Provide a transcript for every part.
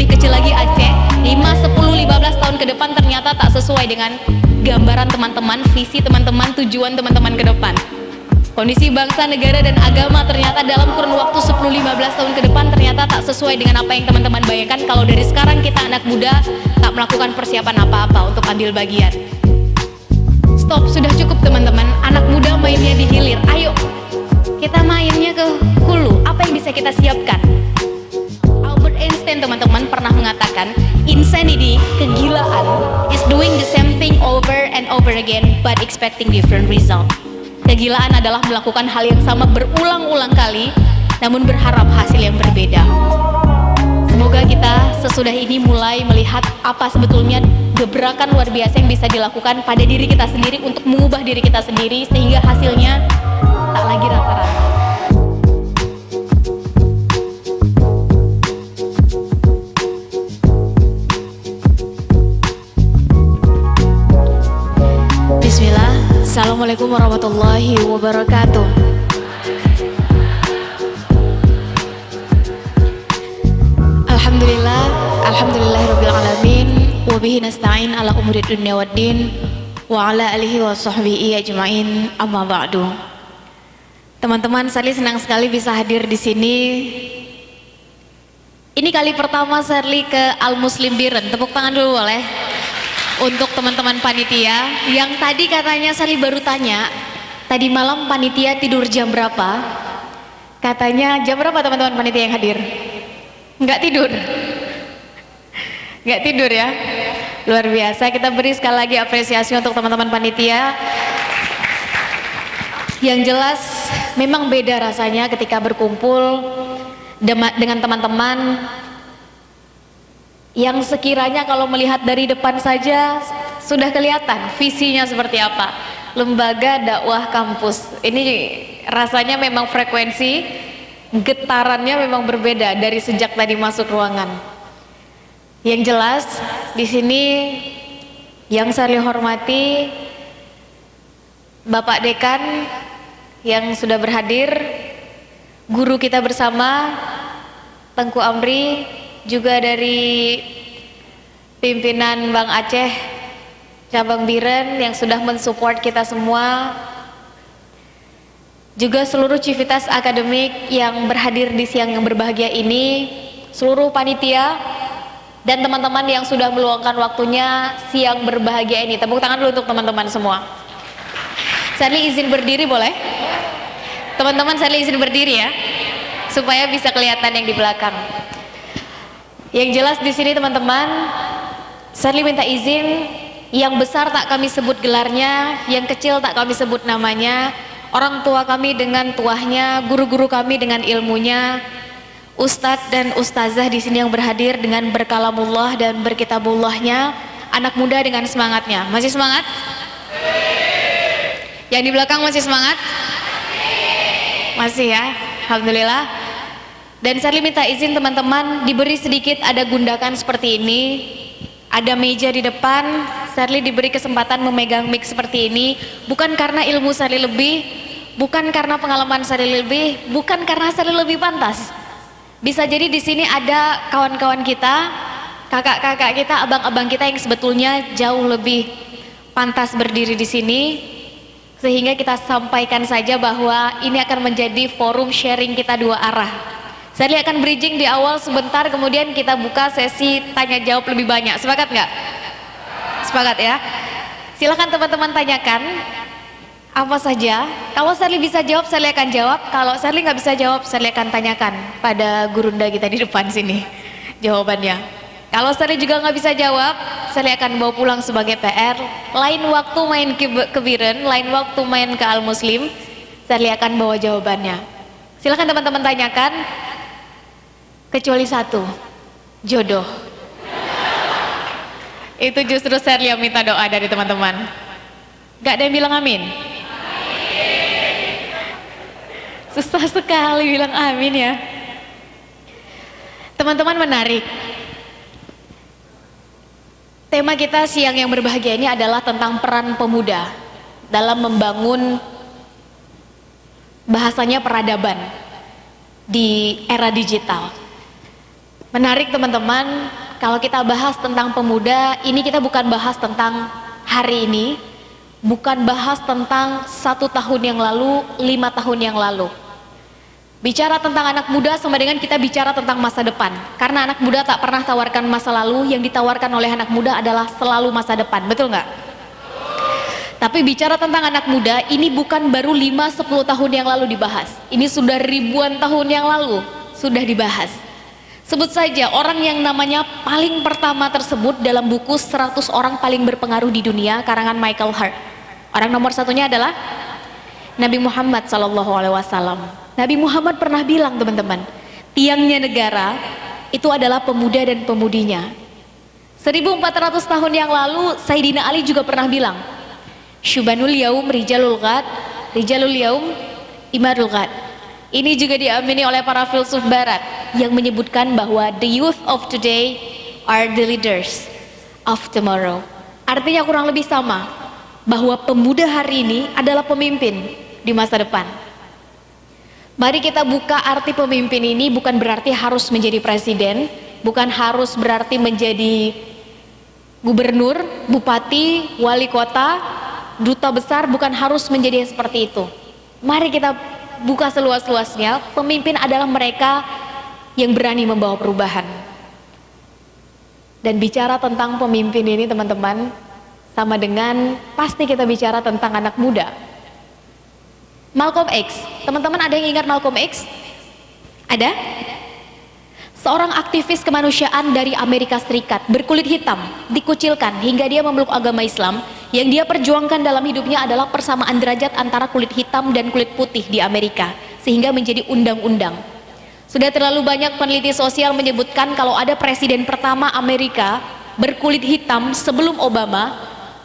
lebih kecil lagi Aceh, 5, 10, 15 tahun ke depan ternyata tak sesuai dengan gambaran teman-teman, visi teman-teman, tujuan teman-teman ke depan. Kondisi bangsa, negara, dan agama ternyata dalam kurun waktu 10-15 tahun ke depan ternyata tak sesuai dengan apa yang teman-teman bayangkan kalau dari sekarang kita anak muda tak melakukan persiapan apa-apa untuk ambil bagian. Stop, sudah cukup teman-teman. Anak muda mainnya di hilir. Ayo, kita mainnya ke hulu. Apa yang bisa kita siapkan? Albert Einstein teman-teman pernah mengatakan, insanity, kegilaan, is doing the same thing over and over again but expecting different result. Kegilaan adalah melakukan hal yang sama berulang-ulang kali, namun berharap hasil yang berbeda. Semoga kita sesudah ini mulai melihat apa sebetulnya gebrakan luar biasa yang bisa dilakukan pada diri kita sendiri untuk mengubah diri kita sendiri sehingga hasilnya tak lagi rata-rata. Bismillah. Assalamualaikum warahmatullahi wabarakatuh. Alhamdulillah, alhamdulillahirabbil alamin, wa bihi nasta'in ala umuri dunya waddin, wa ala alihi wa sahbihi ajmain, amma ba'du. Teman-teman, saya senang sekali bisa hadir di sini. Ini kali pertama Sherly ke Al Muslim Biren. Tepuk tangan dulu boleh? Untuk teman-teman panitia yang tadi katanya Sherly baru tanya, tadi malam panitia tidur jam berapa? Katanya jam berapa teman-teman panitia yang hadir? Nggak tidur? Nggak tidur ya? Luar biasa, kita beri sekali lagi apresiasi untuk teman-teman panitia. Yang jelas memang beda rasanya ketika berkumpul dengan teman-teman yang sekiranya kalau melihat dari depan saja sudah kelihatan visinya seperti apa. Lembaga dakwah kampus ini rasanya memang frekuensi getarannya memang berbeda dari sejak tadi masuk ruangan. Yang jelas di sini yang saya hormati Bapak Dekan yang sudah berhadir, guru kita bersama Tengku Amri, juga dari pimpinan Bank Aceh cabang Biren yang sudah mensupport kita semua, juga seluruh civitas akademik yang berhadir di siang yang berbahagia ini, seluruh panitia dan teman-teman yang sudah meluangkan waktunya siang berbahagia ini. Tepuk tangan dulu untuk teman-teman semua. Sherly izin berdiri boleh? Teman-teman, Sherly izin berdiri ya, supaya bisa kelihatan yang di belakang. Yang jelas di sini teman-teman, Sherly minta izin, yang besar tak kami sebut gelarnya, yang kecil tak kami sebut namanya, orang tua kami dengan tuahnya, guru-guru kami dengan ilmunya, ustadz dan ustazah di sini yang berhadir dengan berkalamullah dan berkitabullahnya, anak muda dengan semangatnya. Masih semangat? Yang di belakang masih semangat? Masih ya, alhamdulillah. Dan Sherly minta izin teman-teman diberi sedikit ada gundakan seperti ini, ada meja di depan. Sherly diberi kesempatan memegang mic seperti ini, bukan karena ilmu Sherly lebih, bukan karena pengalaman Sherly lebih, bukan karena Sherly lebih pantas. Bisa jadi di sini ada kawan-kawan kita, kakak-kakak kita, abang-abang kita yang sebetulnya jauh lebih pantas berdiri di sini, sehingga kita sampaikan saja bahwa ini akan menjadi forum sharing kita dua arah. Sherly akan bridging di awal sebentar, kemudian kita buka sesi tanya jawab lebih banyak. Sepakat nggak? Sepakat ya? Silakan teman-teman tanyakan apa saja. Kalau Sherly bisa jawab, Sherly akan jawab. Kalau Sherly nggak bisa jawab, Sherly akan tanyakan pada gurunda kita di depan sini jawabannya. Kalau Sherly juga nggak bisa jawab, Sherly akan bawa pulang sebagai PR. Lain waktu main ke Biren, lain waktu main ke Al Muslim, Sherly akan bawa jawabannya. Silakan teman-teman tanyakan. Kecuali satu, jodoh. Itu justru Sherly yang minta doa dari teman-teman. Gak ada yang bilang amin? Susah sekali bilang amin ya. Teman-teman, menarik. Tema kita siang yang berbahagia ini adalah tentang peran pemuda dalam membangun bahasanya peradaban di era digital. Menarik teman-teman, kalau kita bahas tentang pemuda, ini kita bukan bahas tentang hari ini, bukan bahas tentang 1 tahun yang lalu, 5 tahun yang lalu. Bicara tentang anak muda sama dengan kita bicara tentang masa depan. Karena anak muda tak pernah tawarkan masa lalu, yang ditawarkan oleh anak muda adalah selalu masa depan, betul nggak? Tapi bicara tentang anak muda, ini bukan baru 5-10 tahun yang lalu dibahas. Ini sudah ribuan tahun yang lalu sudah dibahas. Sebut saja orang yang namanya paling pertama tersebut dalam buku 100 orang paling berpengaruh di dunia karangan Michael Hart. Orang nomor satunya adalah Nabi Muhammad SAW. Nabi Muhammad pernah bilang teman-teman, tiangnya negara itu adalah pemuda dan pemudinya. 1400 tahun yang lalu Sayyidina Ali juga pernah bilang, Syubanul yaum rijalul ghad, rijalul yaum imarul ghad. Ini juga diamini oleh para filsuf barat yang menyebutkan bahwa the youth of today are the leaders of tomorrow. Artinya kurang lebih sama, bahwa pemuda hari ini adalah pemimpin di masa depan. Mari kita buka arti pemimpin ini, bukan berarti harus menjadi presiden, bukan harus berarti menjadi gubernur, bupati, wali kota, duta besar, bukan harus menjadi seperti itu. Mari kita buka seluas-luasnya. Pemimpin adalah mereka yang berani membawa perubahan. Dan bicara tentang pemimpin ini teman-teman, sama dengan pasti kita bicara tentang anak muda. Malcolm X, teman-teman ada yang ingat Malcolm X? Ada? Seorang aktivis kemanusiaan dari Amerika Serikat, berkulit hitam, dikucilkan hingga dia memeluk agama Islam. Yang dia perjuangkan dalam hidupnya adalah persamaan derajat antara kulit hitam dan kulit putih di Amerika, sehingga menjadi undang-undang. Sudah terlalu banyak peneliti sosial menyebutkan kalau ada presiden pertama Amerika berkulit hitam sebelum Obama,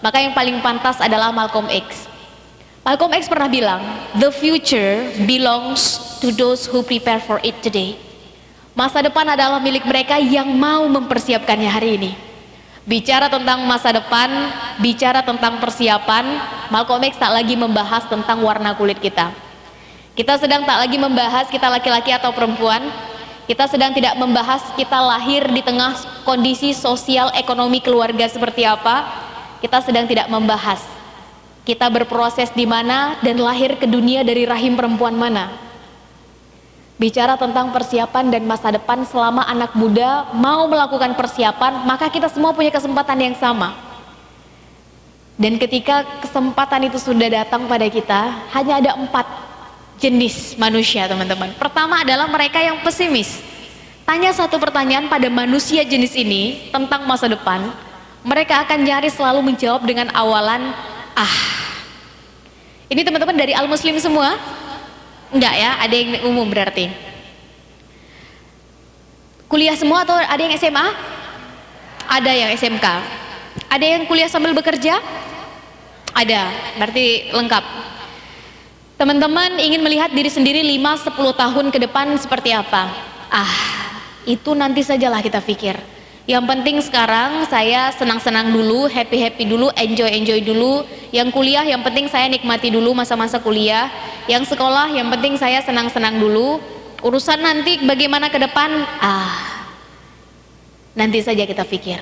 maka yang paling pantas adalah Malcolm X. Malcolm X pernah bilang, the future belongs to those who prepare for it today. Masa depan adalah milik mereka yang mau mempersiapkannya hari ini. Bicara tentang masa depan, bicara tentang persiapan, Malcolm X tak lagi membahas tentang warna kulit kita. Kita sedang tak lagi membahas kita laki-laki atau perempuan. Kita sedang tidak membahas kita lahir di tengah kondisi sosial ekonomi keluarga seperti apa. Kita sedang tidak membahas kita berproses di mana dan lahir ke dunia dari rahim perempuan mana. Bicara tentang persiapan dan masa depan, selama anak muda mau melakukan persiapan, maka kita semua punya kesempatan yang sama. Dan ketika kesempatan itu sudah datang pada kita, hanya ada 4 jenis manusia teman-teman. Pertama adalah mereka yang pesimis. Tanya satu pertanyaan pada manusia jenis ini tentang masa depan, mereka akan nyaris selalu menjawab dengan awalan, Ini teman-teman dari Al-Muslim semua? Enggak ya, ada yang umum berarti. Kuliah semua atau ada yang SMA? Ada yang SMK. Ada yang kuliah sambil bekerja? Ada, berarti lengkap. Teman-teman ingin melihat diri sendiri 5-10 tahun ke depan seperti apa? Itu nanti sajalah kita pikir. Yang penting sekarang saya senang-senang dulu, happy-happy dulu, enjoy-enjoy dulu. Yang kuliah yang penting saya nikmati dulu masa-masa kuliah. Yang sekolah yang penting saya senang-senang dulu. Urusan nanti bagaimana ke depan, nanti saja kita pikir.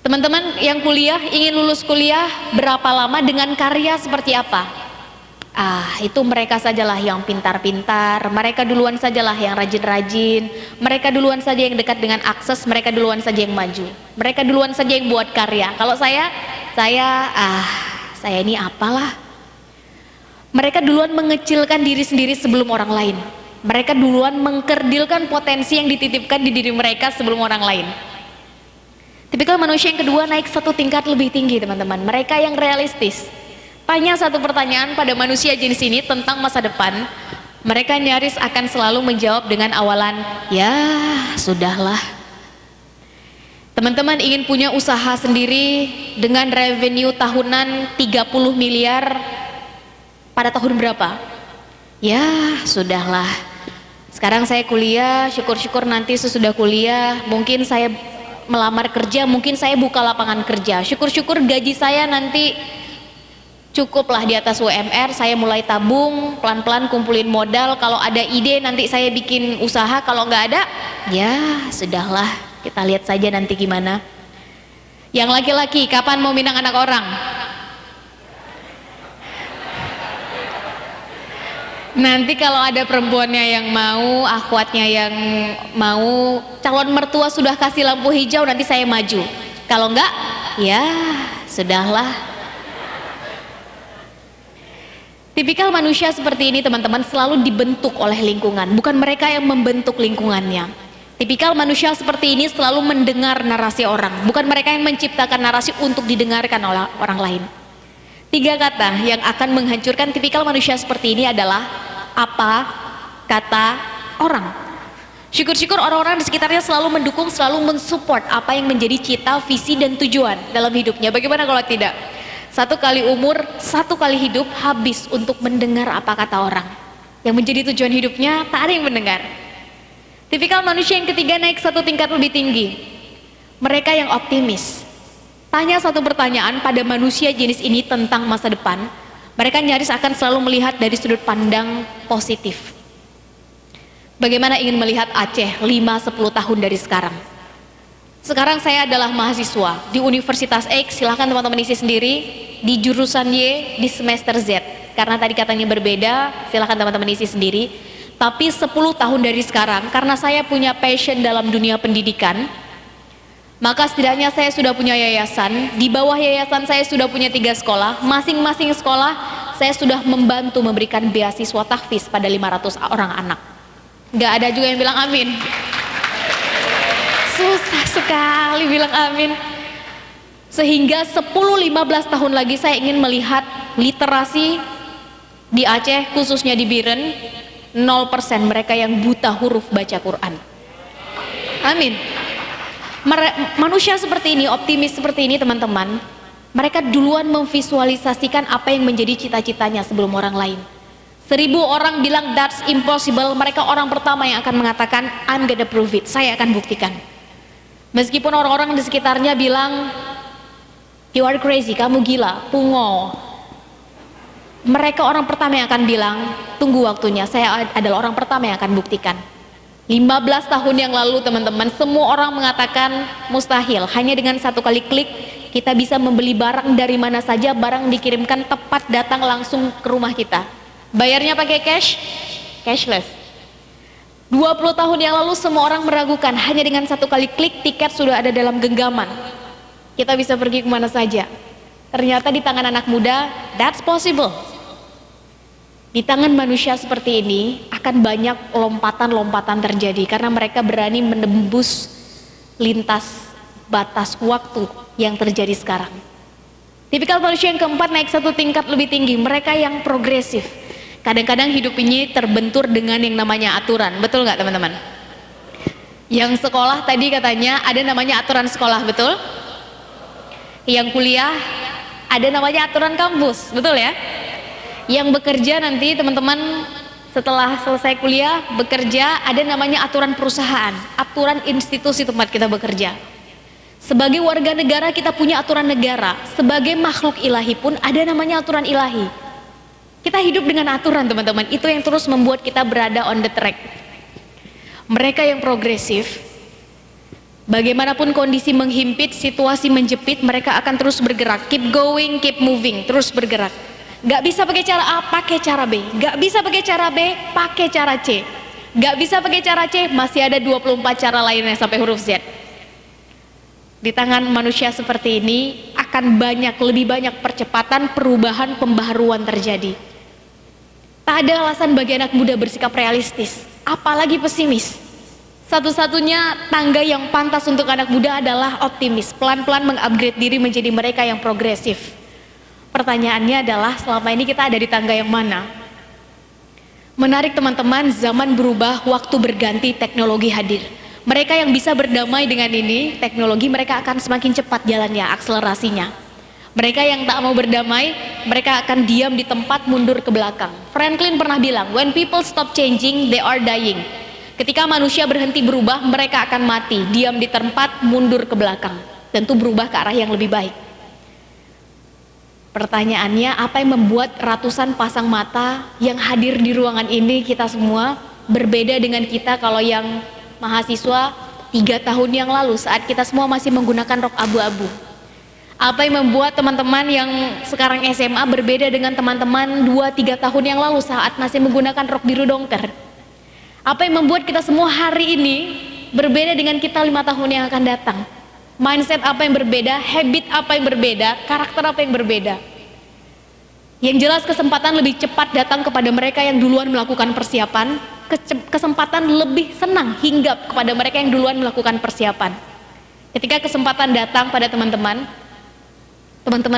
Teman-teman yang kuliah, ingin lulus kuliah berapa lama dengan karya seperti apa? Itu mereka sajalah yang pintar-pintar, mereka duluan sajalah yang rajin-rajin, mereka duluan saja yang dekat dengan akses, mereka duluan saja yang maju, mereka duluan saja yang buat karya. Kalau saya ini apalah. Mereka duluan mengecilkan diri sendiri sebelum orang lain. Mereka duluan mengkerdilkan potensi yang dititipkan di diri mereka sebelum orang lain. Tipikal manusia yang kedua naik 1 tingkat lebih tinggi teman-teman, mereka yang realistis. Tanya satu pertanyaan pada manusia jenis ini tentang masa depan, mereka nyaris akan selalu menjawab dengan awalan, ya sudahlah. Teman-teman ingin punya usaha sendiri dengan revenue tahunan 30 miliar pada tahun berapa? Ya sudahlah. Sekarang saya kuliah, syukur-syukur nanti sesudah kuliah, mungkin saya melamar kerja, mungkin saya buka lapangan kerja, syukur-syukur gaji saya nanti Cukuplah di atas UMR, saya mulai tabung, pelan-pelan kumpulin modal. Kalau ada ide nanti saya bikin usaha, kalau nggak ada, ya sudahlah, kita lihat saja nanti gimana. Yang laki-laki, kapan mau minang anak orang? Nanti kalau ada perempuannya yang mau, akhwatnya yang mau, calon mertua sudah kasih lampu hijau, nanti saya maju. Kalau enggak, ya sudahlah. Tipikal manusia seperti ini teman-teman selalu dibentuk oleh lingkungan, bukan mereka yang membentuk lingkungannya. Tipikal manusia seperti ini selalu mendengar narasi orang, bukan mereka yang menciptakan narasi untuk didengarkan oleh orang lain. 3 kata yang akan menghancurkan tipikal manusia seperti ini adalah apa kata orang. Syukur-syukur orang-orang di sekitarnya selalu mendukung, selalu mensupport apa yang menjadi cita, visi, dan tujuan dalam hidupnya. Bagaimana kalau tidak? 1 kali umur, 1 kali hidup habis untuk mendengar apa kata orang. Yang menjadi tujuan hidupnya tak ada yang mendengar. Tipikal manusia yang ketiga naik 1 tingkat lebih tinggi. Mereka yang optimis. Tanya 1 pertanyaan pada manusia jenis ini tentang masa depan, mereka nyaris akan selalu melihat dari sudut pandang positif. Bagaimana ingin melihat Aceh 5-10 tahun dari sekarang? Sekarang saya adalah mahasiswa di Universitas X, silahkan teman-teman isi sendiri, di jurusan Y di semester Z. Karena tadi katanya berbeda, silahkan teman-teman isi sendiri. Tapi 10 tahun dari sekarang, karena saya punya passion dalam dunia pendidikan, maka setidaknya saya sudah punya yayasan. Di bawah yayasan saya sudah punya 3 sekolah. Masing-masing sekolah saya sudah membantu memberikan beasiswa tahfiz pada 500 orang anak. Gak ada juga yang bilang amin. Susah sekali bilang amin. Sehingga 10-15 tahun lagi saya ingin melihat literasi di Aceh, khususnya di Biren, 0% mereka yang buta huruf baca Quran. Amin. Manusia seperti ini, optimis seperti ini teman-teman, mereka duluan memvisualisasikan apa yang menjadi cita-citanya sebelum orang lain. 1000 orang bilang that's impossible, mereka orang pertama yang akan mengatakan I'm gonna prove it, saya akan buktikan. Meskipun orang-orang di sekitarnya bilang you are crazy, kamu gila, pungo, mereka orang pertama yang akan bilang tunggu waktunya, saya adalah orang pertama yang akan buktikan. 15 tahun yang lalu teman-teman, semua orang mengatakan mustahil, hanya dengan 1 kali klik kita bisa membeli barang dari mana saja, barang dikirimkan tepat datang langsung ke rumah kita. Bayarnya pakai cash? Cashless. 20 tahun yang lalu semua orang meragukan, hanya dengan 1 kali klik tiket sudah ada dalam genggaman, kita bisa pergi kemana saja. Ternyata di tangan anak muda that's possible. Di tangan manusia seperti ini akan banyak lompatan-lompatan terjadi karena mereka berani menembus lintas batas waktu yang terjadi sekarang. Tipikal manusia yang keempat naik 1 tingkat lebih tinggi, mereka yang progresif. Kadang-kadang hidup ini terbentur dengan yang namanya aturan, betul nggak teman-teman? Yang sekolah tadi katanya ada namanya aturan sekolah, betul? Yang kuliah ada namanya aturan kampus, betul ya? Yang bekerja nanti teman-teman setelah selesai kuliah bekerja ada namanya aturan perusahaan, aturan institusi tempat kita bekerja. Sebagai warga negara kita punya aturan negara, sebagai makhluk ilahi pun ada namanya aturan ilahi. Kita hidup dengan aturan teman-teman, itu yang terus membuat kita berada on the track. Mereka yang progresif, bagaimanapun kondisi menghimpit, situasi menjepit, mereka akan terus bergerak, keep going, keep moving, terus bergerak. Gak bisa pakai cara A, pakai cara B. Gak bisa pakai cara B, pakai cara C. Gak bisa pakai cara C, masih ada 24 cara lainnya sampai huruf Z. Di tangan manusia seperti ini akan lebih banyak percepatan, perubahan, pembaharuan terjadi. Tak ada alasan bagi anak muda bersikap realistis, apalagi pesimis. Satu-satunya tangga yang pantas untuk anak muda adalah optimis, pelan-pelan mengupgrade diri menjadi mereka yang progresif. Pertanyaannya adalah selama ini kita ada di tangga yang mana? Menarik teman-teman, zaman berubah, waktu berganti, teknologi hadir. Mereka yang bisa berdamai dengan ini, teknologi, mereka akan semakin cepat jalannya, akselerasinya. Mereka yang tak mau berdamai, mereka akan diam di tempat, mundur ke belakang. Franklin pernah bilang, when people stop changing, they are dying. Ketika manusia berhenti berubah, mereka akan mati, diam di tempat, mundur ke belakang. Tentu berubah ke arah yang lebih baik. Pertanyaannya, apa yang membuat ratusan pasang mata yang hadir di ruangan ini kita semua berbeda dengan kita kalau yang mahasiswa 3 tahun yang lalu saat kita semua masih menggunakan rok abu-abu? Apa yang membuat teman-teman yang sekarang SMA berbeda dengan teman-teman 2-3 tahun yang lalu saat masih menggunakan rok biru dongker? Apa yang membuat kita semua hari ini berbeda dengan kita 5 tahun yang akan datang? Mindset apa yang berbeda, habit apa yang berbeda, karakter apa yang berbeda. Yang jelas kesempatan lebih cepat datang kepada mereka yang duluan melakukan persiapan, kesempatan lebih senang hinggap kepada mereka yang duluan melakukan persiapan. Ketika kesempatan datang pada teman-teman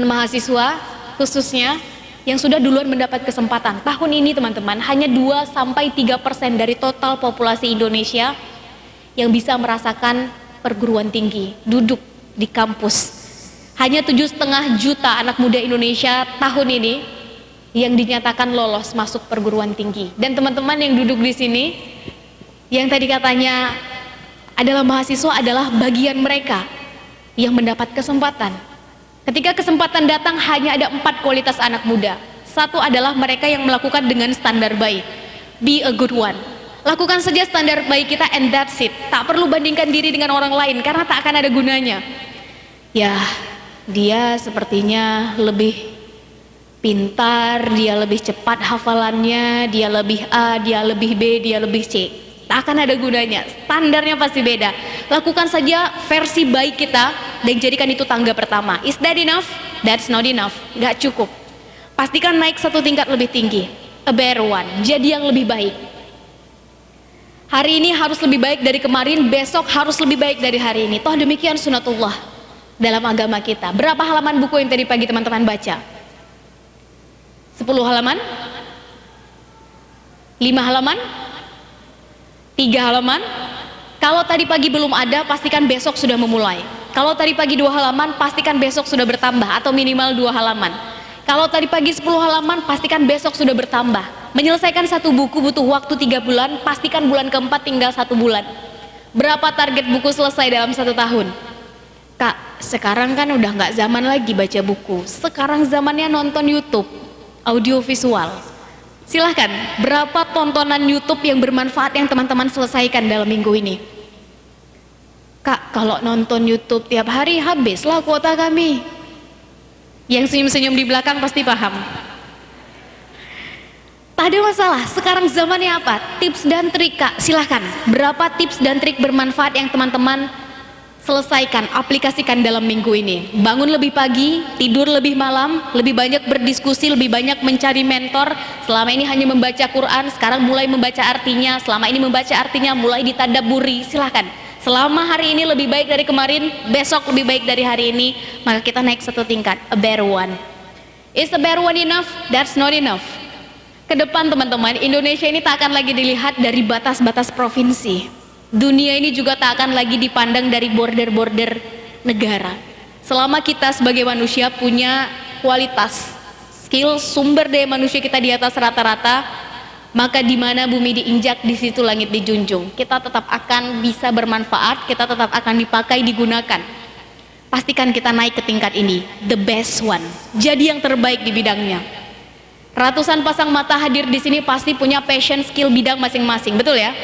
mahasiswa khususnya yang sudah duluan mendapat kesempatan, tahun ini teman-teman hanya 2-3% dari total populasi Indonesia yang bisa merasakan perguruan tinggi, duduk di kampus. Hanya 7,5 juta anak muda Indonesia tahun ini yang dinyatakan lolos masuk perguruan tinggi. Dan teman-teman yang duduk di sini, yang tadi katanya adalah mahasiswa, adalah bagian mereka yang mendapat kesempatan. Ketika kesempatan datang, hanya ada 4 kualitas anak muda. Satu adalah mereka yang melakukan dengan standar baik. Be a good one. Lakukan saja standar baik kita and that's it. Tak perlu bandingkan diri dengan orang lain karena tak akan ada gunanya. Ya, dia sepertinya lebih pintar, dia lebih cepat hafalannya, dia lebih A, dia lebih B, dia lebih C. Tak akan ada gunanya, standarnya pasti beda. Lakukan saja versi baik kita dan jadikan itu tangga pertama. Is that enough? That's not enough, gak cukup. Pastikan naik 1 tingkat lebih tinggi. A better one, jadi yang lebih baik. Hari ini harus lebih baik dari kemarin, besok harus lebih baik dari hari ini. Toh demikian sunatullah dalam agama kita. Berapa halaman buku yang tadi pagi teman-teman baca? 10 halaman? 5 halaman? 3 halaman? Kalau tadi pagi belum ada, pastikan besok sudah memulai. Kalau tadi pagi 2 halaman, pastikan besok sudah bertambah atau minimal 2 halaman. Kalau tadi pagi 10 halaman, pastikan besok sudah bertambah. Menyelesaikan 1 buku butuh waktu 3 bulan, pastikan bulan keempat tinggal 1 bulan. Berapa target buku selesai dalam 1 tahun? Kak, sekarang kan udah nggak zaman lagi baca buku. Sekarang zamannya nonton YouTube, audio visual. Silahkan, berapa tontonan YouTube yang bermanfaat yang teman-teman selesaikan dalam minggu ini? Kak, kalau nonton YouTube tiap hari habislah kuota kami. Yang senyum-senyum di belakang pasti paham. Tak ada masalah, sekarang zamannya apa? Tips dan trik Kak, silahkan. Berapa tips dan trik bermanfaat yang teman-teman selesaikan, aplikasikan dalam minggu ini? Bangun lebih pagi, tidur lebih malam, lebih banyak berdiskusi, lebih banyak mencari mentor. Selama ini hanya membaca Quran, sekarang mulai membaca artinya. Selama ini membaca artinya, mulai ditadaburi, silahkan. Selama hari ini lebih baik dari kemarin, besok lebih baik dari hari ini, maka kita naik 1 tingkat, a better one. Is a better one enough? That's not enough. Ke depan teman-teman, Indonesia ini tak akan lagi dilihat dari batas-batas provinsi. Dunia ini juga tak akan lagi dipandang dari border-border negara. Selama kita sebagai manusia punya kualitas, skill, sumber daya manusia kita di atas rata-rata, maka di mana bumi diinjak, di situ langit dijunjung. Kita tetap akan bisa bermanfaat, kita tetap akan dipakai, digunakan. Pastikan kita naik ke tingkat ini, the best one. Jadi yang terbaik di bidangnya. Ratusan pasang mata hadir di sini pasti punya passion, skill bidang masing-masing, betul ya?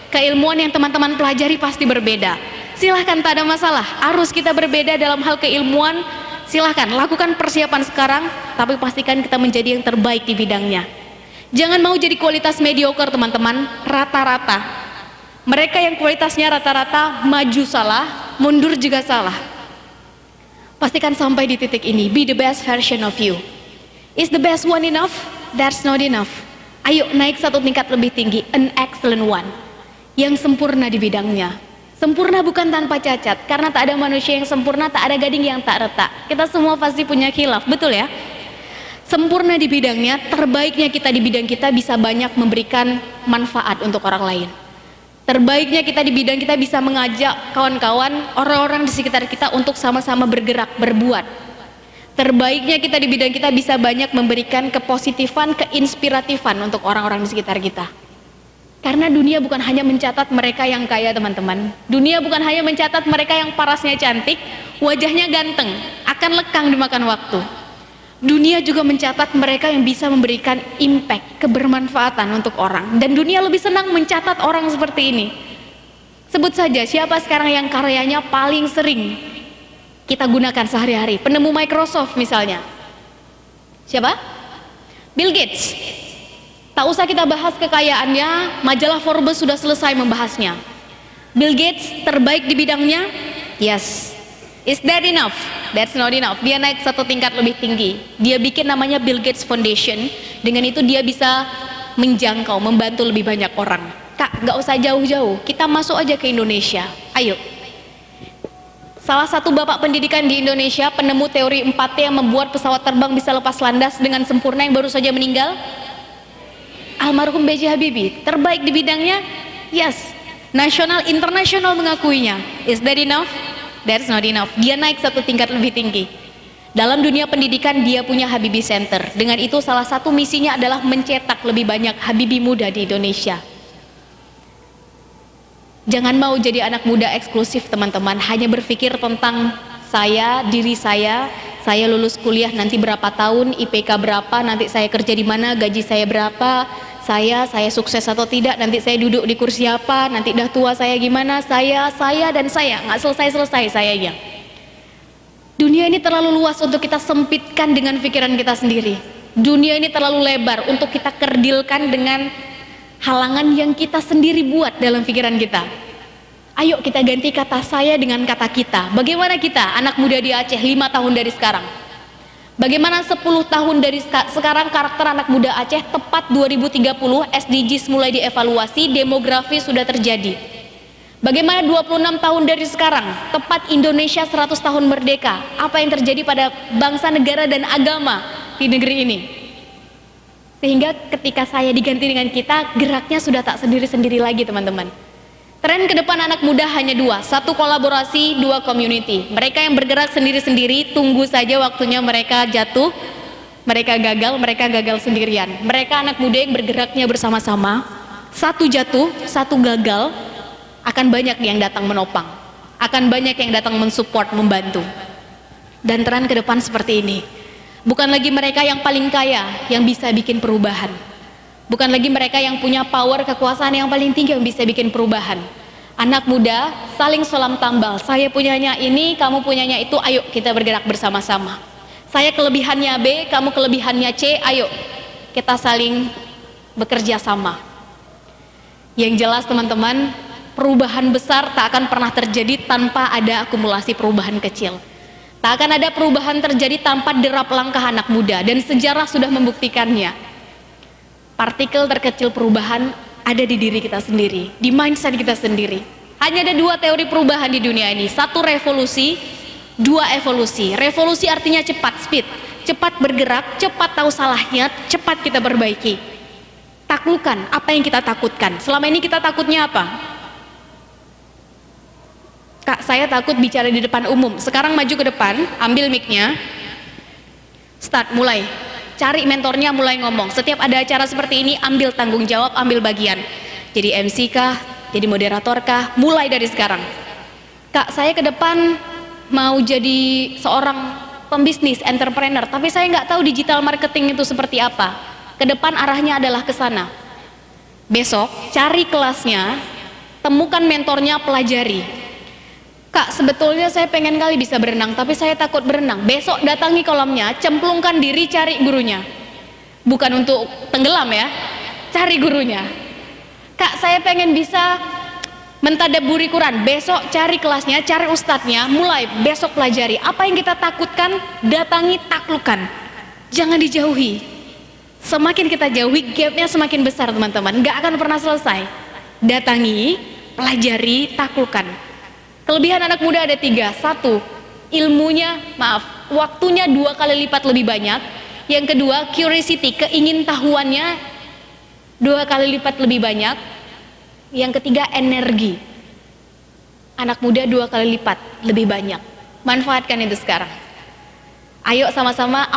Keilmuan yang teman-teman pelajari pasti berbeda. Silahkan, tak ada masalah. Arus kita berbeda dalam hal keilmuan. Silahkan lakukan persiapan sekarang, tapi pastikan kita menjadi yang terbaik di bidangnya. Jangan mau jadi kualitas mediocre teman-teman, rata-rata. Mereka yang kualitasnya rata-rata maju salah, mundur juga salah. Pastikan sampai di titik ini, be the best version of you. Is the best one enough? That's not enough. Ayo naik 1 tingkat lebih tinggi, an excellent one. Yang sempurna di bidangnya. Sempurna bukan tanpa cacat, karena tak ada manusia yang sempurna, tak ada gading yang tak retak. Kita semua pasti punya khilaf, betul ya? Sempurna di bidangnya, terbaiknya kita di bidang kita bisa banyak memberikan manfaat untuk orang lain. Terbaiknya kita di bidang kita bisa mengajak kawan-kawan, orang-orang di sekitar kita untuk sama-sama bergerak, berbuat. Terbaiknya kita di bidang kita bisa banyak memberikan kepositifan, keinspiratifan untuk orang-orang di sekitar kita. Karena dunia bukan hanya mencatat mereka yang kaya teman-teman. Dunia bukan hanya mencatat mereka yang parasnya cantik, wajahnya ganteng, akan lekang dimakan waktu. Dunia juga mencatat mereka yang bisa memberikan impact, kebermanfaatan untuk orang. Dan dunia lebih senang mencatat orang seperti ini. Sebut saja siapa sekarang yang karyanya paling sering kita gunakan sehari-hari. Penemu Microsoft misalnya. Siapa? Bill Gates. Tak usah kita bahas kekayaannya, majalah Forbes sudah selesai membahasnya. Bill Gates terbaik di bidangnya? Yes. Is that enough? That's not enough. Dia naik satu tingkat lebih tinggi. Dia bikin namanya Bill Gates Foundation. Dengan itu dia bisa menjangkau, membantu lebih banyak orang. Kak, gak usah jauh-jauh. Kita masuk aja ke Indonesia. Ayo. Salah satu bapak pendidikan di Indonesia, penemu teori 4T yang membuat pesawat terbang bisa lepas landas dengan sempurna yang baru saja meninggal. Almarhum B.J. Habibie. Terbaik di bidangnya? Yes. Nasional, internasional mengakuinya. Is that enough? That's not enough. Dia naik satu tingkat lebih tinggi. Dalam dunia pendidikan dia punya Habibie Center. Dengan itu salah satu misinya adalah mencetak lebih banyak Habibie muda di Indonesia. Jangan mau jadi anak muda eksklusif teman-teman. Hanya berpikir tentang saya, diri saya lulus kuliah nanti berapa tahun, IPK berapa, nanti saya kerja di mana, gaji saya berapa, saya sukses atau tidak, nanti saya duduk di kursi apa, nanti dah tua saya gimana, saya, dan saya, nggak selesai-selesai sayanya. Dunia ini terlalu luas untuk kita sempitkan dengan pikiran kita sendiri. Dunia ini terlalu lebar untuk kita kerdilkan dengan halangan yang kita sendiri buat dalam pikiran kita. Ayo kita ganti kata saya dengan kata kita. Bagaimana kita, anak muda di Aceh 5 tahun dari sekarang? Bagaimana 10 tahun dari sekarang karakter anak muda Aceh tepat 2030 SDGs mulai dievaluasi, demografi sudah terjadi. Bagaimana 26 tahun dari sekarang tepat Indonesia 100 tahun merdeka, apa yang terjadi pada bangsa, negara dan agama di negeri ini. Sehingga ketika saya diganti dengan kita, geraknya sudah tak sendiri-sendiri lagi teman-teman. Tren ke depan anak muda hanya dua, satu kolaborasi, dua community. Mereka yang bergerak sendiri-sendiri, tunggu saja waktunya mereka jatuh, mereka gagal sendirian. Mereka anak muda yang bergeraknya bersama-sama, satu jatuh, satu gagal, akan banyak yang datang menopang, akan banyak yang datang mensupport, membantu. Dan tren ke depan seperti ini. Bukan lagi mereka yang paling kaya yang bisa bikin perubahan. Bukan lagi mereka yang punya power, kekuasaan yang paling tinggi yang bisa bikin perubahan. Anak muda saling selam tambal. Saya punyanya ini, kamu punyanya itu, ayo kita bergerak bersama-sama. Saya kelebihannya B, kamu kelebihannya C, ayo kita saling bekerja sama. Yang jelas teman-teman, perubahan besar tak akan pernah terjadi tanpa ada akumulasi perubahan kecil. Tak akan ada perubahan terjadi tanpa derap langkah anak muda, dan sejarah sudah membuktikannya. Partikel terkecil perubahan ada di diri kita sendiri, di mindset kita sendiri. Hanya ada dua teori perubahan di dunia ini, satu revolusi, dua evolusi. Revolusi artinya cepat, speed, cepat bergerak, cepat tahu salahnya, cepat kita perbaiki. Taklukan apa yang kita takutkan. Selama ini kita takutnya apa? Kak, saya takut bicara di depan umum. Sekarang maju ke depan, ambil mic-nya, start, mulai. Cari mentornya, mulai ngomong. Setiap ada acara seperti ini, ambil tanggung jawab, ambil bagian. Jadi MC kah? Jadi moderator kah? Mulai dari sekarang. Kak, saya ke depan mau jadi seorang pembisnis, entrepreneur, tapi saya nggak tahu digital marketing itu seperti apa. Ke depan arahnya adalah ke sana. Besok, cari kelasnya, temukan mentornya, pelajari. Kak, sebetulnya saya pengen kali bisa berenang, tapi saya takut berenang. Besok datangi kolamnya, cemplungkan diri, cari gurunya. Bukan untuk tenggelam ya, cari gurunya. Kak, saya pengen bisa mentadaburi Quran. Besok cari kelasnya, cari ustadznya, mulai besok pelajari. Apa yang kita takutkan, datangi, taklukkan. Jangan dijauhi. Semakin kita jauhi, gapnya semakin besar teman-teman. Nggak akan pernah selesai. Datangi, pelajari, taklukkan. Kelebihan anak muda ada 3. 1, waktunya 2 kali lipat lebih banyak. Yang kedua, curiosity, keingintahuannya 2 kali lipat lebih banyak. Yang ketiga, energi. Anak muda 2 kali lipat lebih banyak. Manfaatkan itu sekarang. Ayo sama-sama,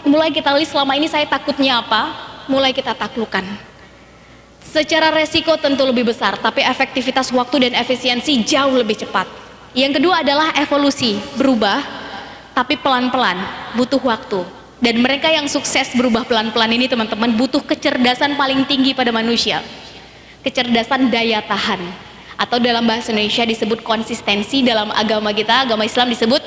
mulai kita list selama ini saya takutnya apa, mulai kita taklukkan. Secara resiko tentu lebih besar, tapi efektivitas waktu dan efisiensi jauh lebih cepat. Yang kedua adalah evolusi, berubah, tapi pelan-pelan, butuh waktu. Dan mereka yang sukses berubah pelan-pelan ini teman-teman butuh kecerdasan paling tinggi pada manusia. Kecerdasan daya tahan. Atau dalam bahasa Indonesia disebut konsistensi, dalam agama kita, agama Islam disebut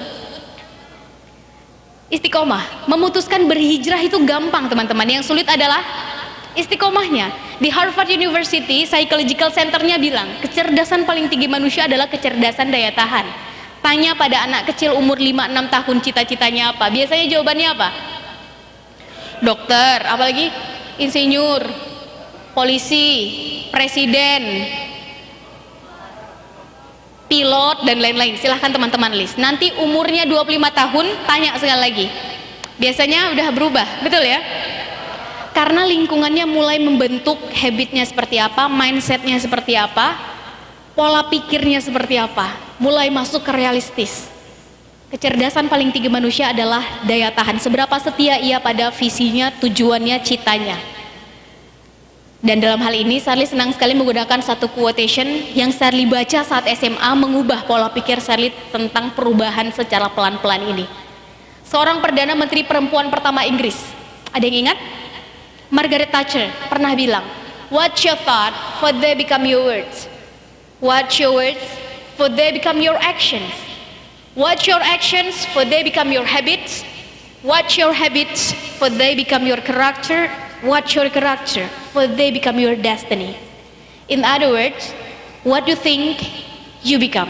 istiqomah. Memutuskan berhijrah itu gampang teman-teman, yang sulit adalah istiqomahnya. Di Harvard University Psychological Center-nya bilang, kecerdasan paling tinggi manusia adalah kecerdasan daya tahan. Tanya pada anak kecil umur 5-6 tahun cita-citanya apa, biasanya jawabannya apa? Dokter, apalagi insinyur, polisi, presiden, pilot, dan lain-lain. Silahkan teman-teman list. Nanti umurnya 25 tahun, tanya sekali lagi. Biasanya udah berubah, betul ya? Karena lingkungannya mulai membentuk habitnya seperti apa, mindsetnya seperti apa, pola pikirnya seperti apa, mulai masuk ke realistis. Kecerdasan paling tinggi manusia adalah daya tahan. Seberapa setia ia pada visinya, tujuannya, citanya. Dan dalam hal ini Charlie senang sekali menggunakan satu quotation yang Charlie baca saat SMA mengubah pola pikir Charlie tentang perubahan secara pelan-pelan ini. Seorang Perdana Menteri perempuan pertama Inggris, ada yang ingat? Margaret Thatcher pernah bilang, "What's your thought, for they become your words. What's your words, for they become your actions. Watch your actions, for they become your habits. Watch your habits, for they become your character. Watch your character, for they become your destiny." In other words, what you think, you become.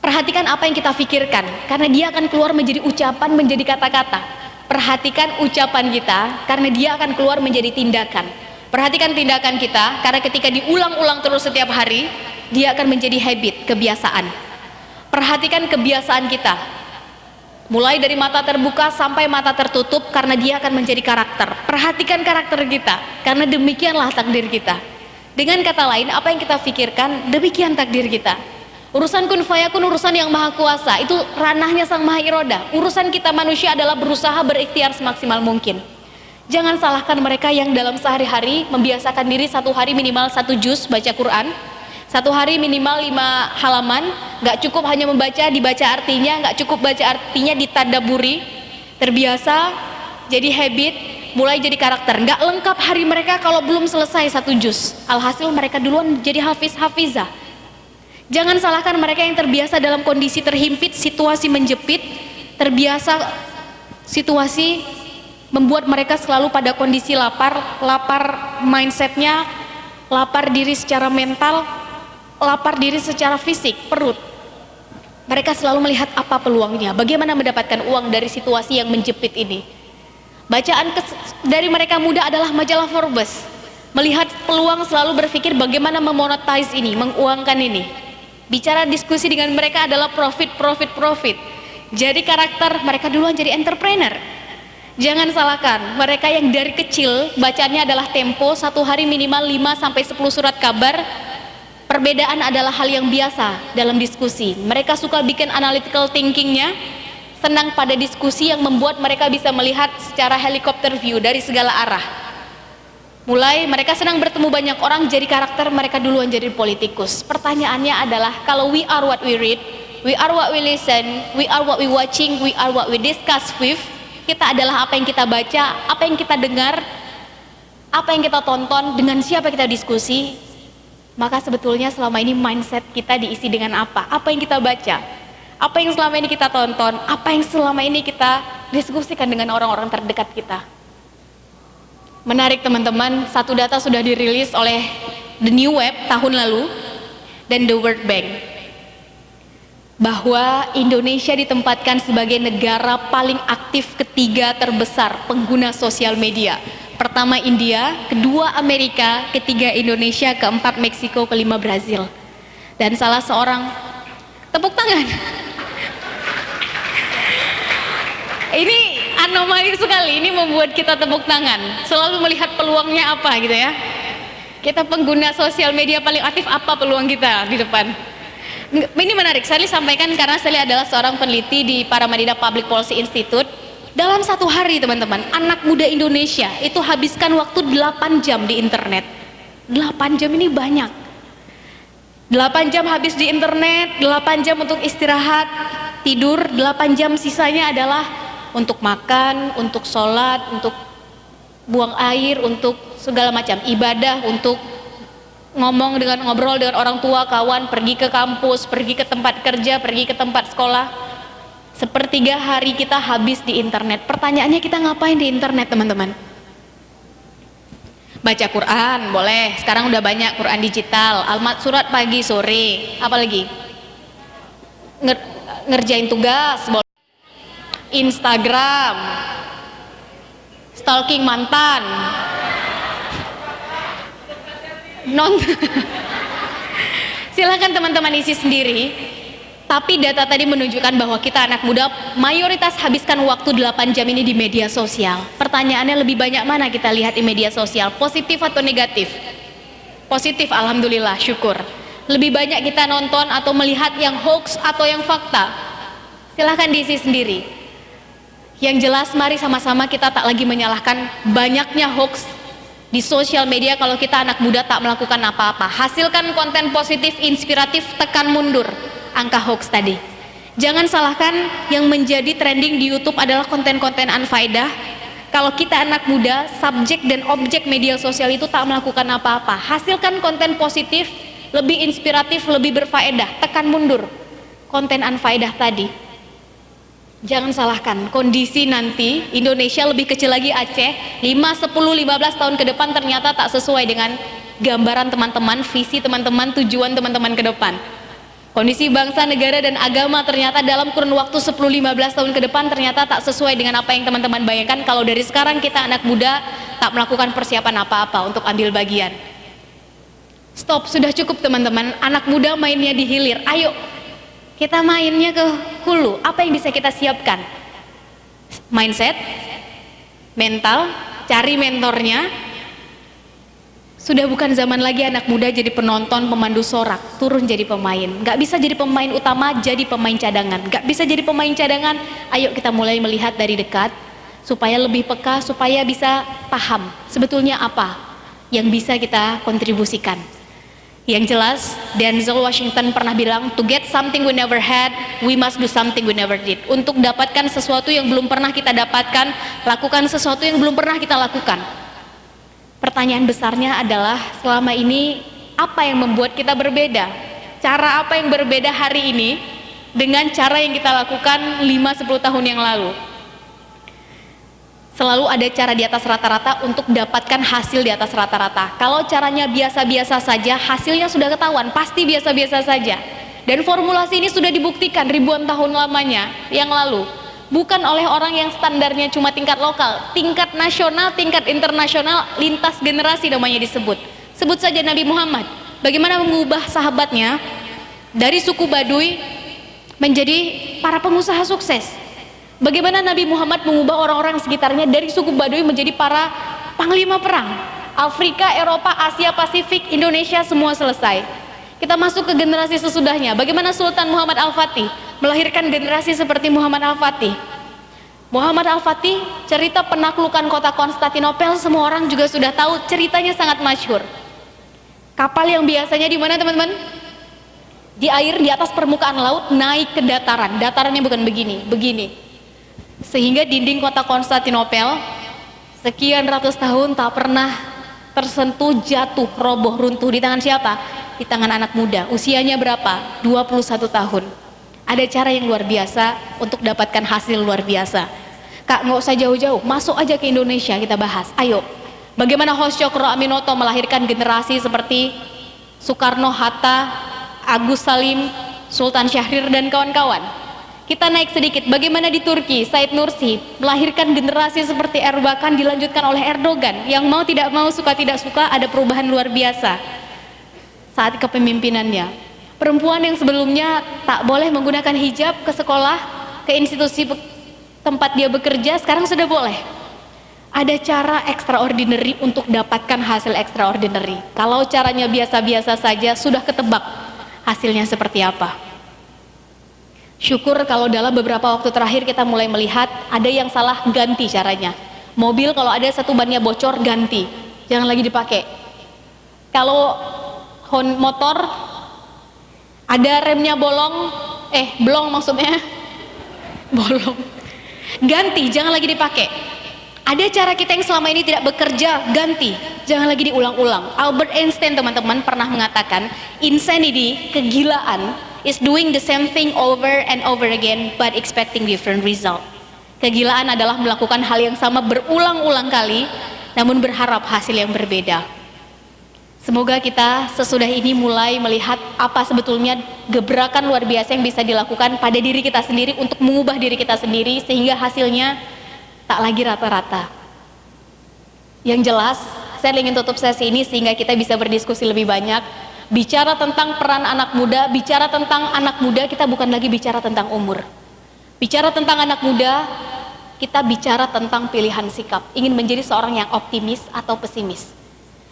Perhatikan apa yang kita pikirkan, karena dia akan keluar menjadi ucapan, menjadi kata-kata. Perhatikan ucapan kita, karena dia akan keluar menjadi tindakan. Perhatikan tindakan kita, karena ketika diulang-ulang terus setiap hari, dia akan menjadi habit, kebiasaan. Perhatikan kebiasaan kita, mulai dari mata terbuka sampai mata tertutup, karena dia akan menjadi karakter. Perhatikan karakter kita, karena demikianlah takdir kita. Dengan kata lain, apa yang kita pikirkan, demikian takdir kita. Urusan kun fayakun, urusan yang maha kuasa, itu ranahnya sang maha iroda. Urusan kita manusia adalah berusaha berikhtiar semaksimal mungkin. Jangan salahkan mereka yang dalam sehari-hari membiasakan diri satu hari minimal 1 juz baca Quran, satu hari minimal 5 halaman, gak cukup hanya membaca, dibaca artinya, gak cukup baca artinya, ditadaburi, terbiasa, jadi habit, mulai jadi karakter. Gak lengkap hari mereka kalau belum selesai 1 juz. Alhasil mereka duluan jadi hafiz-hafizah. Jangan salahkan mereka yang terbiasa dalam kondisi terhimpit, situasi menjepit, terbiasa situasi membuat mereka selalu pada kondisi lapar mindsetnya, lapar diri secara mental, lapar diri secara fisik, perut. Mereka selalu melihat apa peluangnya, bagaimana mendapatkan uang dari situasi yang menjepit ini. Bacaan dari mereka muda adalah majalah Forbes. Melihat peluang selalu berpikir bagaimana memonetize ini, menguangkan ini. Bicara diskusi dengan mereka adalah profit. Jadi karakter mereka duluan jadi entrepreneur. Jangan salahkan mereka yang dari kecil bacaannya adalah tempo, satu hari minimal 5-10 surat kabar. Perbedaan adalah hal yang biasa dalam diskusi. Mereka suka bikin analytical thinkingnya, senang pada diskusi yang membuat mereka bisa melihat secara helikopter view dari segala arah. Mulai mereka senang bertemu banyak orang, jadi karakter mereka duluan jadi politikus. Pertanyaannya adalah, kalau we are what we read, we are what we listen, we are what we watching, we are what we discuss with, kita adalah apa yang kita baca, apa yang kita dengar, apa yang kita tonton, dengan siapa kita diskusi. Maka sebetulnya selama ini mindset kita diisi dengan apa yang kita baca, apa yang selama ini kita tonton, apa yang selama ini kita diskusikan dengan orang-orang terdekat kita. Menarik teman-teman, satu data sudah dirilis oleh The New Web tahun lalu dan The World Bank, bahwa Indonesia ditempatkan sebagai negara paling aktif ketiga terbesar pengguna sosial media. Pertama India, kedua Amerika, ketiga Indonesia, keempat Meksiko, kelima Brazil. Dan salah seorang, tepuk tangan. Ini anomali sekali, ini membuat kita tepuk tangan. Selalu melihat peluangnya apa gitu ya. Kita pengguna sosial media paling aktif, apa peluang kita di depan. Ini menarik, saya sampaikan karena saya adalah seorang peneliti di Paramadina Public Policy Institute. Dalam satu hari teman-teman, anak muda Indonesia itu habiskan waktu 8 jam di internet. 8 jam ini banyak. 8 jam habis di internet, 8 jam untuk istirahat, tidur, 8 jam sisanya adalah untuk makan, untuk sholat, untuk buang air, untuk segala macam ibadah, untuk ngobrol dengan orang tua, kawan, pergi ke kampus, pergi ke tempat kerja, pergi ke tempat sekolah. Sepertiga hari kita habis di internet. Pertanyaannya, kita ngapain di internet, teman-teman? Baca Quran, boleh. Sekarang udah banyak Quran digital. Almat surat pagi, sore. Apa lagi? Ngerjain tugas, boleh. Instagram, stalking mantan, silakan teman-teman isi sendiri. Tapi data tadi menunjukkan bahwa kita anak muda mayoritas habiskan waktu 8 jam ini di media sosial. Pertanyaannya, lebih banyak mana kita lihat di media sosial, positif atau negatif? Positif, alhamdulillah, syukur. Lebih banyak kita nonton atau melihat yang hoax atau yang fakta? Silahkan diisi sendiri. Yang jelas, mari sama-sama kita tak lagi menyalahkan banyaknya hoax di sosial media kalau kita anak muda tak melakukan apa-apa. Hasilkan konten positif, inspiratif, tekan mundur angka hoax tadi. Jangan salahkan yang menjadi trending di YouTube adalah konten-konten unfaedah. Kalau kita anak muda, subjek dan objek media sosial itu tak melakukan apa-apa. Hasilkan konten positif, lebih inspiratif, lebih berfaedah, tekan mundur konten unfaedah tadi. Jangan salahkan kondisi nanti Indonesia lebih kecil lagi, Aceh 5, 10, 15 tahun ke depan ternyata tak sesuai dengan gambaran teman-teman, visi teman-teman, tujuan teman-teman ke depan. Kondisi bangsa, negara, dan agama ternyata dalam kurun waktu 10-15 tahun ke depan ternyata tak sesuai dengan apa yang teman-teman bayangkan kalau dari sekarang kita anak muda tak melakukan persiapan apa-apa untuk ambil bagian. Stop, sudah cukup teman-teman. Anak muda mainnya di hilir. Ayo, kita mainnya ke hulu. Apa yang bisa kita siapkan? Mindset, mental, cari mentornya. Sudah bukan zaman lagi anak muda jadi penonton, pemandu sorak, turun jadi pemain. Gak bisa jadi pemain utama, jadi pemain cadangan. Gak bisa jadi pemain cadangan, ayo kita mulai melihat dari dekat, supaya lebih peka, supaya bisa paham sebetulnya apa yang bisa kita kontribusikan. Yang jelas, Denzel Washington pernah bilang, to get something we never had, we must do something we never did. Untuk dapatkan sesuatu yang belum pernah kita dapatkan, lakukan sesuatu yang belum pernah kita lakukan. Pertanyaan besarnya adalah, selama ini apa yang membuat kita berbeda? Cara apa yang berbeda hari ini dengan cara yang kita lakukan 5-10 tahun yang lalu? Selalu ada cara di atas rata-rata untuk dapatkan hasil di atas rata-rata. Kalau caranya biasa-biasa saja, hasilnya sudah ketahuan, pasti biasa-biasa saja. Dan formulasi ini sudah dibuktikan ribuan tahun lamanya yang lalu. Bukan oleh orang yang standarnya cuma tingkat lokal, tingkat nasional, tingkat internasional, lintas generasi namanya disebut. Sebut saja Nabi Muhammad, bagaimana mengubah sahabatnya dari suku Baduy menjadi para pengusaha sukses. Bagaimana Nabi Muhammad mengubah orang-orang sekitarnya dari suku Baduy menjadi para panglima perang. Afrika, Eropa, Asia, Pasifik, Indonesia, semua selesai. Kita masuk ke generasi sesudahnya. Bagaimana Sultan Muhammad Al-Fatih melahirkan generasi seperti Muhammad Al-Fatih. Muhammad Al-Fatih, cerita penaklukan kota Konstantinopel, semua orang juga sudah tahu, ceritanya sangat masyhur. Kapal yang biasanya di mana, teman-teman? Di air, di atas permukaan laut, naik ke dataran. Datarannya bukan begini, begini. Sehingga dinding kota Konstantinopel sekian ratus tahun tak pernah tersentuh, jatuh, roboh, runtuh. Di tangan siapa? Di tangan anak muda. Usianya berapa? 21 tahun. Ada cara yang luar biasa untuk dapatkan hasil luar biasa. Kak, nggak usah jauh-jauh, masuk aja ke Indonesia, kita bahas. Ayo, bagaimana Hoscokro Aminoto melahirkan generasi seperti Soekarno, Hatta, Agus Salim, Sultan Syahrir, dan kawan-kawan. Kita naik sedikit, bagaimana di Turki, Said Nursi melahirkan generasi seperti Erbakan, dilanjutkan oleh Erdogan, yang mau tidak mau, suka tidak suka, ada perubahan luar biasa saat kepemimpinannya. Perempuan yang sebelumnya tak boleh menggunakan hijab ke sekolah, ke institusi tempat dia bekerja, sekarang sudah boleh. Ada cara extraordinary untuk dapatkan hasil extraordinary. Kalau caranya biasa-biasa saja, sudah ketebak hasilnya seperti apa. Syukur kalau dalam beberapa waktu terakhir kita mulai melihat ada yang salah, ganti caranya. Mobil kalau ada satu bannya bocor, ganti, jangan lagi dipakai. Kalau motor ada remnya bolong, bolong maksudnya bolong, Ganti, jangan lagi dipakai. Ada cara kita yang selama ini tidak bekerja, ganti, jangan lagi diulang-ulang. Albert Einstein teman-teman pernah mengatakan, insanity, kegilaan, is doing the same thing over and over again but expecting different result. Kegilaan adalah melakukan hal yang sama berulang-ulang kali namun berharap hasil yang berbeda. Semoga kita sesudah ini mulai melihat apa sebetulnya gebrakan luar biasa yang bisa dilakukan pada diri kita sendiri untuk mengubah diri kita sendiri sehingga hasilnya tak lagi rata-rata. Yang jelas, saya ingin tutup sesi ini sehingga kita bisa berdiskusi lebih banyak. Bicara tentang peran anak muda, bicara tentang anak muda, kita bukan lagi bicara tentang umur. Bicara tentang anak muda, kita bicara tentang pilihan sikap. Ingin menjadi seorang yang optimis atau pesimis.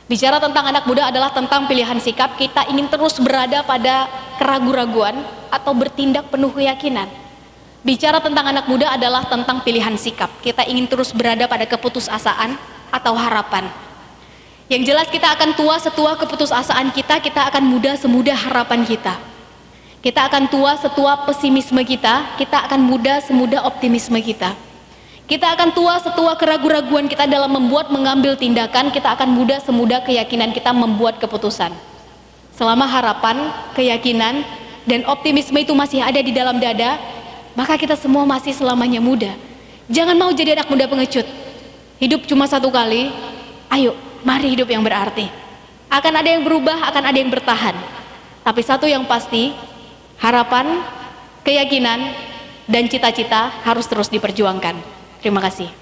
Bicara tentang anak muda adalah tentang pilihan sikap. Kita ingin terus berada pada keraguan-raguan atau bertindak penuh keyakinan. Bicara tentang anak muda adalah tentang pilihan sikap. Kita ingin terus berada pada keputusasaan atau harapan. Yang jelas kita akan tua setua keputusasaan kita, kita akan muda semuda harapan kita. Kita akan tua setua pesimisme kita, kita akan muda semuda optimisme kita. Kita akan tua setua keraguan-raguan kita dalam membuat mengambil tindakan, kita akan muda semuda keyakinan kita membuat keputusan. Selama harapan, keyakinan, dan optimisme itu masih ada di dalam dada, maka kita semua masih selamanya muda. Jangan mau jadi anak muda pengecut. Hidup cuma satu kali, ayo mari hidup yang berarti. Akan ada yang berubah, akan ada yang bertahan. Tapi satu yang pasti, harapan, keyakinan, dan cita-cita harus terus diperjuangkan. Terima kasih.